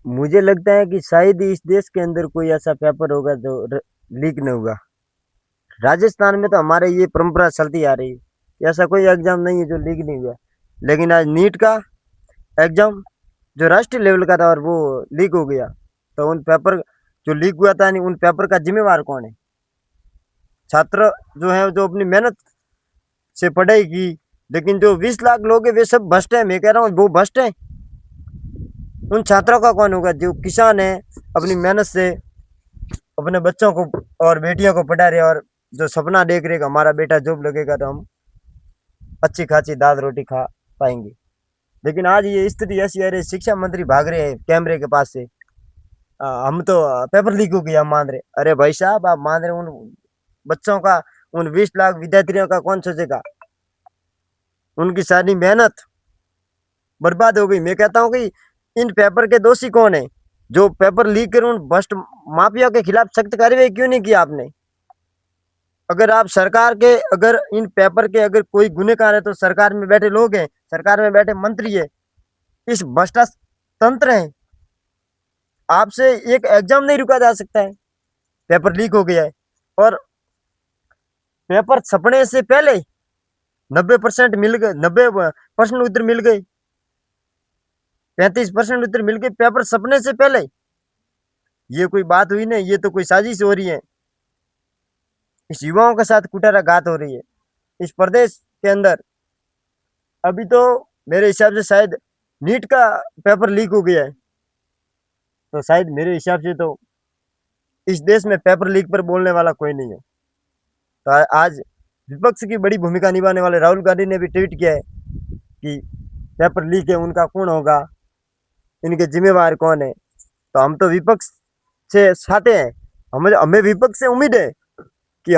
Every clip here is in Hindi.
मुझे लगता है कि शायद ही इस देश के अंदर कोई ऐसा पेपर होगा जो लीक न होगा। राजस्थान में तो हमारे ये परंपरा चलती आ रही है, ऐसा कोई एग्जाम नहीं है जो लीक नहीं हुआ। लेकिन आज नीट का एग्जाम जो राष्ट्रीय लेवल का था और वो लीक हो गया, तो उन पेपर जो लीक हुआ था नहीं, उन पेपर का जिम्मेवार कौन है? छात्र जो है, जो अपनी मेहनत से पढ़ाई की, लेकिन जो 20 लाख लोग हैं वे सब भ्रष्ट है। मैं कह रहा हूँ वो भ्रष्ट है। उन छात्रों का कौन होगा जो किसान है, अपनी मेहनत से अपने बच्चों को और बेटियों को पढ़ा रहे, और जो सपना देख रहे कि हमारा बेटा जॉब लगेगा तो हम अच्छी खासी दाल रोटी खा पाएंगे। लेकिन आज ये स्थिति ऐसी है, शिक्षा मंत्री भाग रहे हैं कैमरे के पास से। हम तो पेपर लीक हो गया हम मान रहे। अरे भाई साहब, आप मान रहे उन बच्चों का, उन 20 लाख विद्यार्थियों का कौन सोचेगा? उनकी सारी मेहनत बर्बाद हो गई। मैं कहता हूँ कि इन पेपर के दोषी कौन है? जो पेपर लीक कर उन भ्रष्ट माफिया के खिलाफ सख्त कार्रवाई क्यों नहीं किया आपने? अगर आप सरकार के, अगर इन पेपर के अगर कोई गुनहगार है तो सरकार में बैठे लोग हैं, सरकार में बैठे मंत्री है, इस भ्रष्टाचार तंत्र है। आपसे एक एग्जाम नहीं रुका जा सकता है, पेपर लीक हो गया है। और पेपर छपने से पहले 90% मिल गए, 90% उत्तर मिल गए, 35% उत्तर मिल गए पेपर छपने से पहले। ये कोई बात हुई नहीं, ये तो कोई साजिश हो रही है। इस युवाओं के साथ कुठाराघात हो रही है इस प्रदेश के अंदर। अभी तो मेरे हिसाब से शायद नीट का पेपर लीक हो गया है, तो शायद मेरे हिसाब से तो इस देश में पेपर लीक पर बोलने वाला कोई नहीं है। तो आज विपक्ष की बड़ी भूमिका निभाने वाले राहुल गांधी ने भी ट्वीट किया है कि पेपर लीक है उनका कौन होगा, इनके जिम्मेवार कौन है। तो हम तो विपक्ष से चाहते हैं, हमें हमें विपक्ष से उम्मीद है कि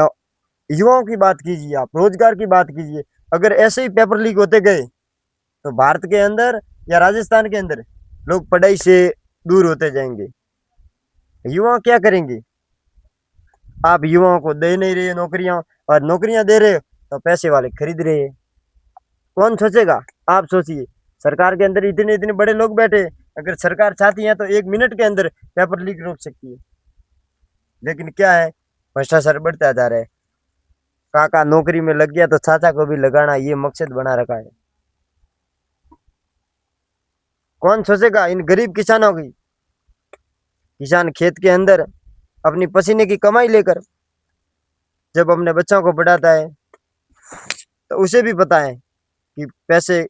युवाओं की बात कीजिए, आप रोजगार की बात कीजिए। अगर ऐसे ही पेपर लीक होते गए तो भारत के अंदर या राजस्थान के अंदर लोग पढ़ाई से दूर होते जाएंगे। युवा क्या करेंगे? आप युवाओं को दे नहीं रहे नौकरियां, और नौकरियां दे रहे तो पैसे वाले खरीद रहे हैं। कौन सोचेगा? आप सोचिए। सरकार के अंदर इतने इतने बड़े लोग बैठे, अगर सरकार चाहती है तो 1 मिनट के अंदर पेपर लीक रोक सकती है। लेकिन क्या है, भ्रष्टाचार बढ़ता जा रहा है। काका नौकरी में लग गया तो चाचा को भी लगाना, ये मकसद बना रखा है। कौन सोचेगा इन गरीब किसानों की? किसान खेत के अंदर अपनी पसीने की कमाई लेकर जब अपने बच्चों को पढ़ाता है, तो उसे भी पता है कि पैसे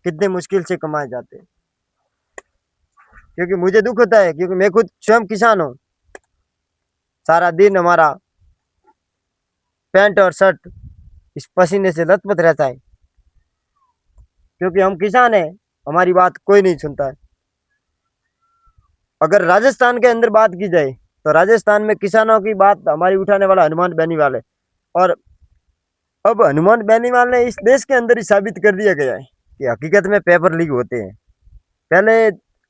कितने मुश्किल से कमाए जाते हैं। क्योंकि मुझे दुख होता है, क्योंकि मैं खुद स्वयं किसान हूँ। सारा दिन हमारा पैंट और शर्ट इस पसीने से लथपथ रहता है, क्योंकि हम किसान हैं। हमारी बात कोई नहीं सुनता है। अगर राजस्थान के अंदर बात की जाए तो राजस्थान में किसानों की बात हमारी उठाने वाला हनुमान बेनीवाल है। और अब हनुमान बेनीवाल ने इस देश के अंदर ही साबित कर दिया गया है कि हकीकत में पेपर लीक होते हैं। पहले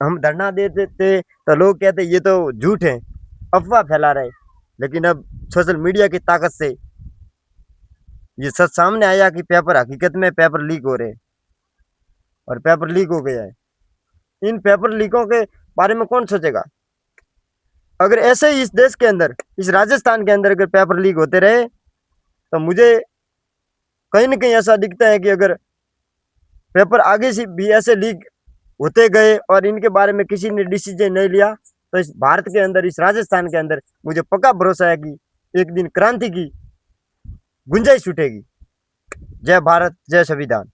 हम धरना देते थे तो लोग कहते ये तो झूठ है, अफवाह फैला रहे। लेकिन अब सोशल मीडिया की ताकत से ये सच सामने आया कि पेपर हकीकत में पेपर लीक हो रहे हैं, और पेपर लीक हो गया है। इन पेपर लीकों के बारे में कौन सोचेगा? अगर ऐसे ही इस देश के अंदर, इस राजस्थान के अंदर अगर पेपर लीक होते रहे, तो मुझे कहीं ना कहीं ऐसा दिखता है कि अगर पेपर आगे से भी ऐसे लीक होते गए और इनके बारे में किसी ने डिसीजन नहीं लिया, तो इस भारत के अंदर, इस राजस्थान के अंदर मुझे पक्का भरोसा है कि एक दिन क्रांति की गुंजाइश उठेगी। जय भारत, जय संविधान।